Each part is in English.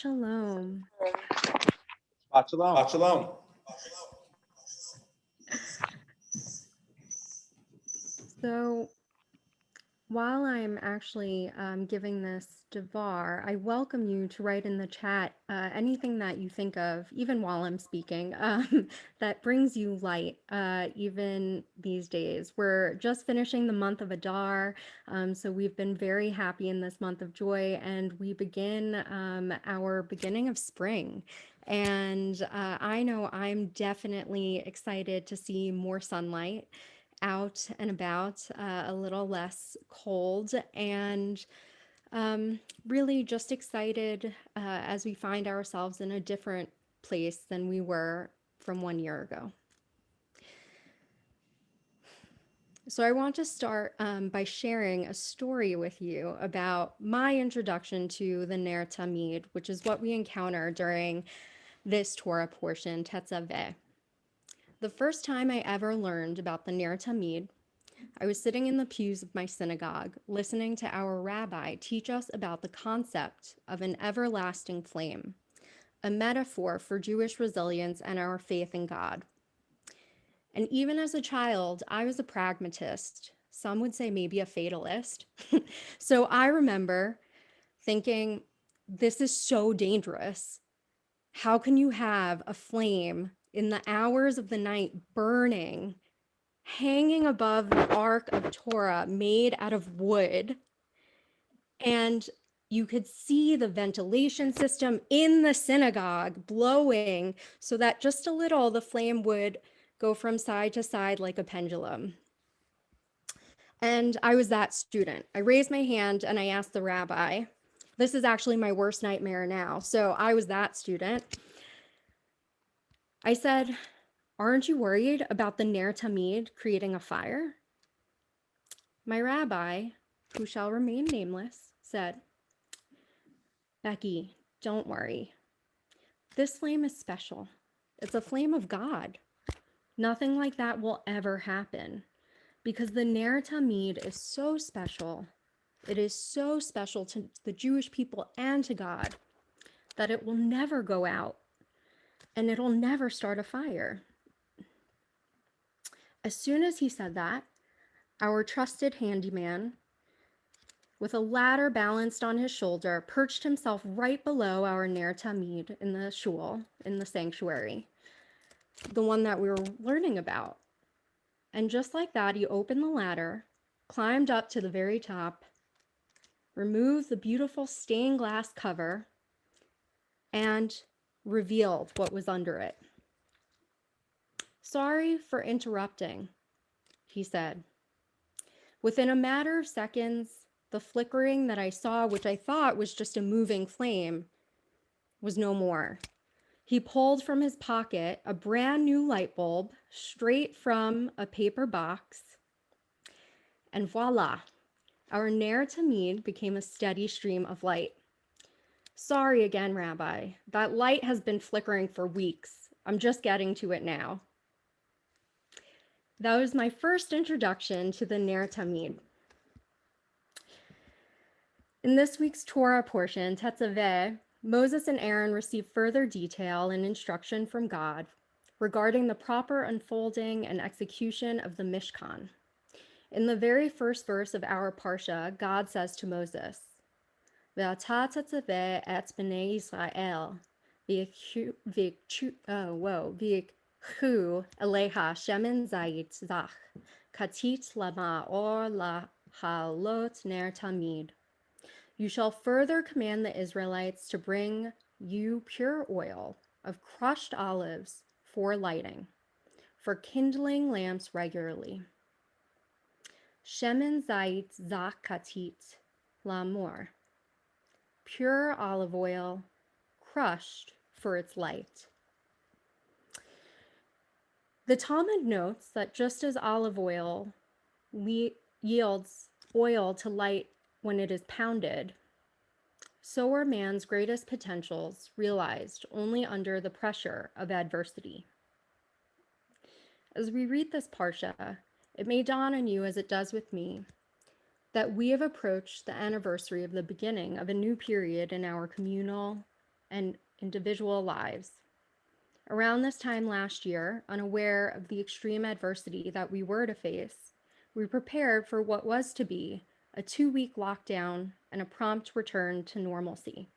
Shalom. Shabbat shalom. Shabbat shalom. So, while I'm actually giving this devar, I welcome you to write in the chat anything that you think of, even while I'm speaking, that brings you light, even these days. We're just finishing the month of Adar, so we've been very happy in this month of joy, and we begin our beginning of spring. And I know I'm definitely excited to see more sunlight out and about, a little less cold, and really just excited as we find ourselves in a different place than we were from 1 year ago. So I want to start by sharing a story with you about my introduction to the Ner Tamid, which is what we encounter during this Torah portion, Tetzaveh. The first time I ever learned about the Ner Tamid, I was sitting in the pews of my synagogue, listening to our rabbi teach us about the concept of an everlasting flame, a metaphor for Jewish resilience and our faith in God. And even as a child, I was a pragmatist. Some would say maybe a fatalist. So I remember thinking, this is so dangerous. How can you have a flame in the hours of the night burning, hanging above the Ark of Torah made out of wood? And you could see the ventilation system in the synagogue blowing so that just a little the flame would go from side to side like a pendulum. And I was that student. I raised my hand and I asked the rabbi, this is actually my worst nightmare now. So I was that student. I said, aren't you worried about the Ner Tamid creating a fire? My rabbi, who shall remain nameless, said, Becky, don't worry. This flame is special. It's a flame of God. Nothing like that will ever happen because the Ner Tamid is so special. It is so special to the Jewish people and to God that it will never go out and it'll never start a fire. As soon as he said that, our trusted handyman, with a ladder balanced on his shoulder, perched himself right below our Ner Tamid in the shul, in the sanctuary, the one that we were learning about. And just like that, he opened the ladder, climbed up to the very top, removed the beautiful stained glass cover, and revealed what was under it. Sorry for interrupting, he said. Within a matter of seconds, the flickering that I saw, which I thought was just a moving flame, was no more. He pulled from his pocket a brand new light bulb straight from a paper box, and voila, our Ner Tamid became a steady stream of light. Sorry again, Rabbi. That light has been flickering for weeks. I'm just getting to it now. That was my first introduction to the Ner Tamid. In this week's Torah portion, Tetzaveh, Moses and Aaron receive further detail and instruction from God regarding the proper unfolding and execution of the Mishkan. In the very first verse of our Parsha, God says to Moses, Ve'ata tetzaveh et b'nei Yisrael, v'yikchu eleha shemen zayit zach, katit lama or lahalot ner tamid. You shall further command the Israelites to bring you pure oil of crushed olives for lighting, for kindling lamps regularly. Shemen zayit zach katit lamor. Pure olive oil, crushed for its light. The Talmud notes that just as olive oil yields oil to light when it is pounded, so are man's greatest potentials realized only under the pressure of adversity. As we read this Parsha, it may dawn on you, as it does with me, that we have approached the anniversary of the beginning of a new period in our communal and individual lives. Around this time last year, unaware of the extreme adversity that we were to face, we prepared for what was to be a 2-week lockdown and a prompt return to normalcy.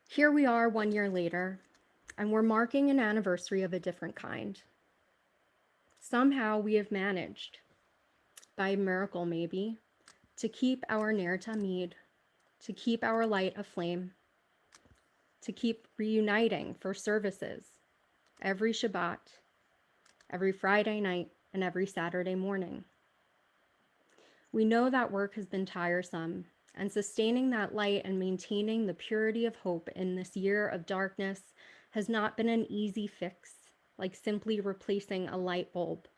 Here we are 1 year later, and we're marking an anniversary of a different kind. Somehow we have managed, by miracle maybe, to keep our Ner Tamid, to keep our light aflame, to keep reuniting for services every Shabbat, every Friday night, and every Saturday morning. We know that work has been tiresome, and sustaining that light and maintaining the purity of hope in this year of darkness has not been an easy fix, like simply replacing a light bulb.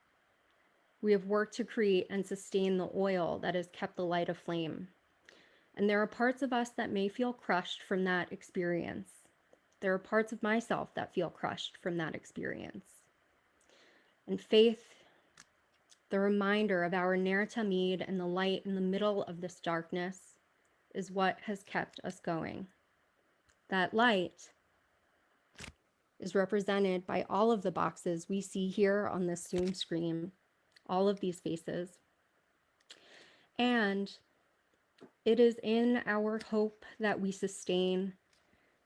We have worked to create and sustain the oil that has kept the light aflame. And there are parts of us that may feel crushed from that experience. There are parts of myself that feel crushed from that experience. And faith, the reminder of our Ner Tamid and the light in the middle of this darkness, is what has kept us going. That light is represented by all of the boxes we see here on this Zoom screen, all of these faces. And it is in our hope that we sustain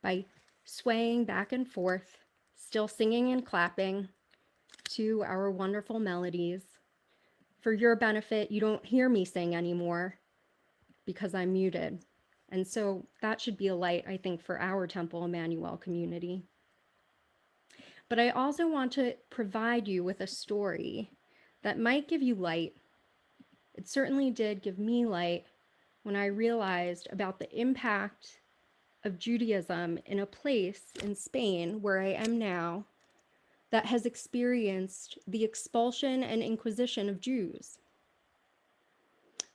by swaying back and forth, still singing and clapping to our wonderful melodies. For your benefit, you don't hear me sing anymore because I'm muted. And so that should be a light, I think, for our Temple Emanu-El community. But I also want to provide you with a story that might give you light. It certainly did give me light when I realized about the impact of Judaism in a place in Spain where I am now that has experienced the expulsion and inquisition of Jews.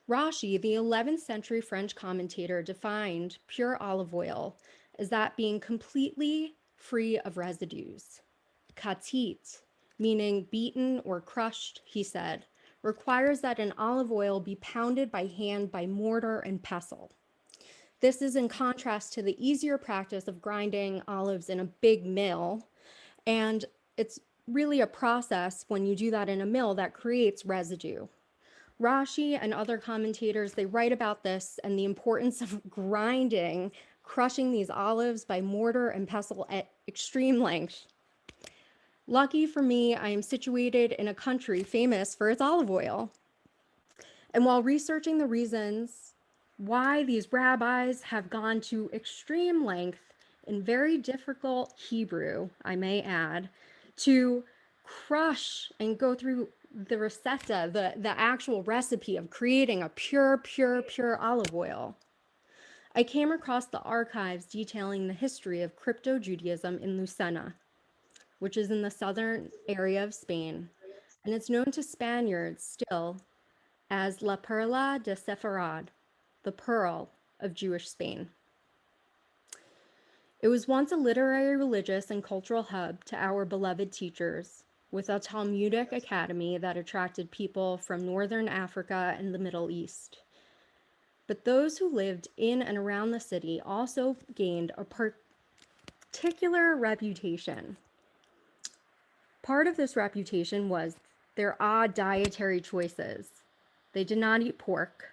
Rashi, the 11th century French commentator, defined pure olive oil as that being completely free of residues. Katit, meaning beaten or crushed, he said, requires that an olive oil be pounded by hand by mortar and pestle. This is in contrast to the easier practice of grinding olives in a big mill, and it's really a process when you do that in a mill that creates residue. Rashi and other commentators, they write about this and the importance of grinding, crushing these olives by mortar and pestle at extreme length. Lucky for me, I am situated in a country famous for its olive oil. And while researching the reasons why these rabbis have gone to extreme length in very difficult Hebrew, I may add, to crush and go through the recetta, the actual recipe of creating a pure olive oil, I came across the archives detailing the history of crypto-Judaism in Lucena, which is in the southern area of Spain, and it's known to Spaniards still as La Perla de Sepharad, the Pearl of Jewish Spain. It was once a literary, religious, and cultural hub to our beloved teachers, with a Talmudic academy that attracted people from northern Africa and the Middle East. But those who lived in and around the city also gained a particular reputation. Part of this reputation was their odd dietary choices. They did not eat pork.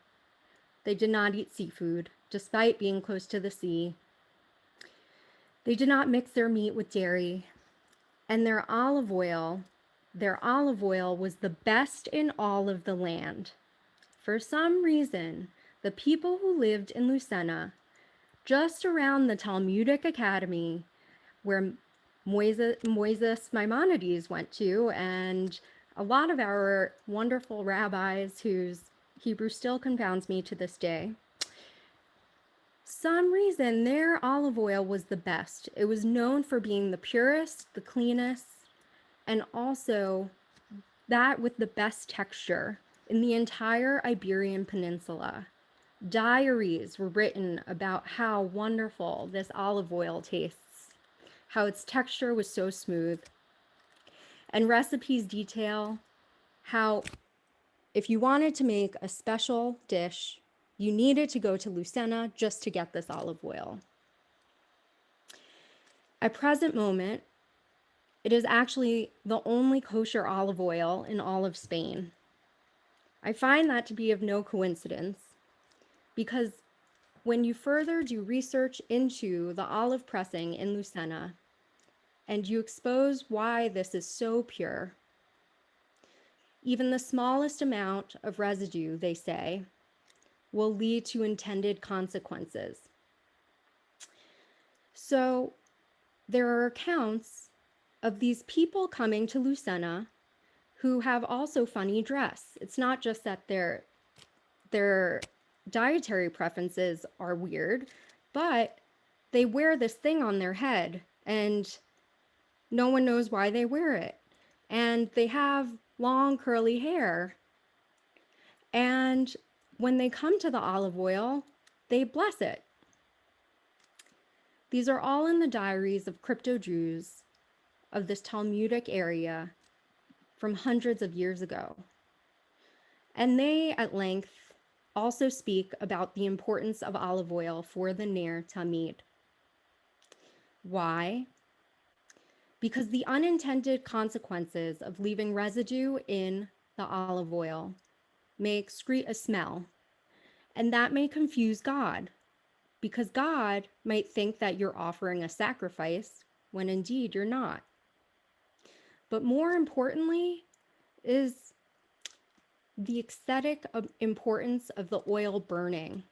They did not eat seafood, despite being close to the sea. They did not mix their meat with dairy. And their olive oil was the best in all of the land. For some reason, the people who lived in Lucena, just around the Talmudic Academy, where Moises Maimonides went to, and a lot of our wonderful rabbis whose Hebrew still confounds me to this day, some reason their olive oil was the best. It was known for being the purest, the cleanest, and also that with the best texture in the entire Iberian Peninsula. Diaries were written about how wonderful this olive oil tastes, how its texture was so smooth. And recipes detail how if you wanted to make a special dish, You needed to go to Lucena just to get this olive oil. At present moment, it is actually the only kosher olive oil in all of Spain. I find that to be of no coincidence because when you further do research into the olive pressing in Lucena and you expose why this is so pure, even the smallest amount of residue, they say, will lead to intended consequences. So there are accounts of these people coming to Lucena who have also funny dress. It's not just that their dietary preferences are weird, but they wear this thing on their head and no one knows why they wear it. And they have long curly hair. And when they come to the olive oil, they bless it. These are all in the diaries of crypto Jews of this Talmudic area from hundreds of years ago. And they, at length, also speak about the importance of olive oil for the Ner Tamid. Why? Because the unintended consequences of leaving residue in the olive oil may excrete a smell, and that may confuse God, because God might think that you're offering a sacrifice when indeed you're not. But more importantly is the aesthetic importance of the oil burning,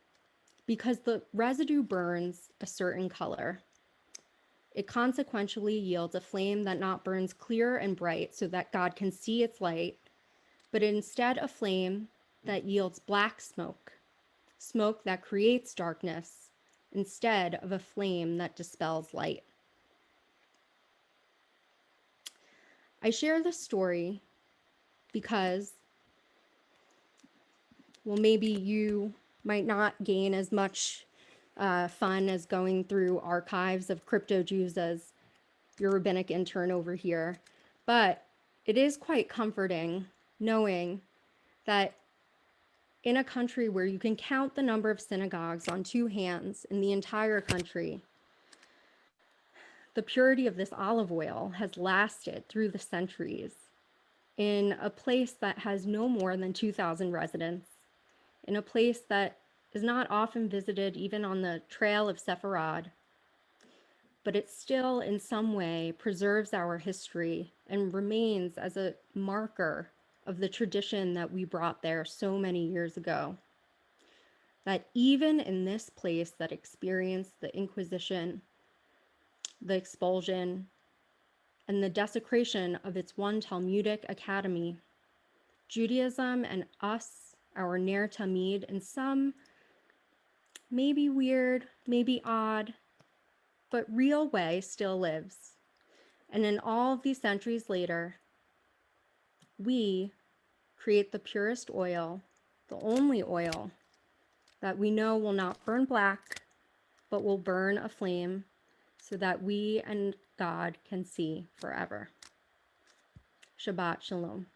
because the residue burns a certain color. It consequentially yields a flame that not burns clear and bright so that God can see its light, but instead a flame that yields black smoke, smoke that creates darkness, instead of a flame that dispels light. I share this story because, well, maybe you might not gain as much fun as going through archives of crypto Jews as your rabbinic intern over here, but it is quite comforting knowing that in a country where you can count the number of synagogues on two hands in the entire country, the purity of this olive oil has lasted through the centuries in a place that has no more than 2,000 residents, in a place that is not often visited even on the trail of Sepharad, but it still in some way preserves our history and remains as a marker of the tradition that we brought there so many years ago. That even in this place that experienced the Inquisition, the expulsion, and the desecration of its one Talmudic academy, Judaism and us, our Ner Tamid, in some maybe weird, maybe odd, but real way still lives. And in all of these centuries later, we create the purest oil, the only oil that we know will not burn black, but will burn a flame so that we and God can see forever. Shabbat Shalom.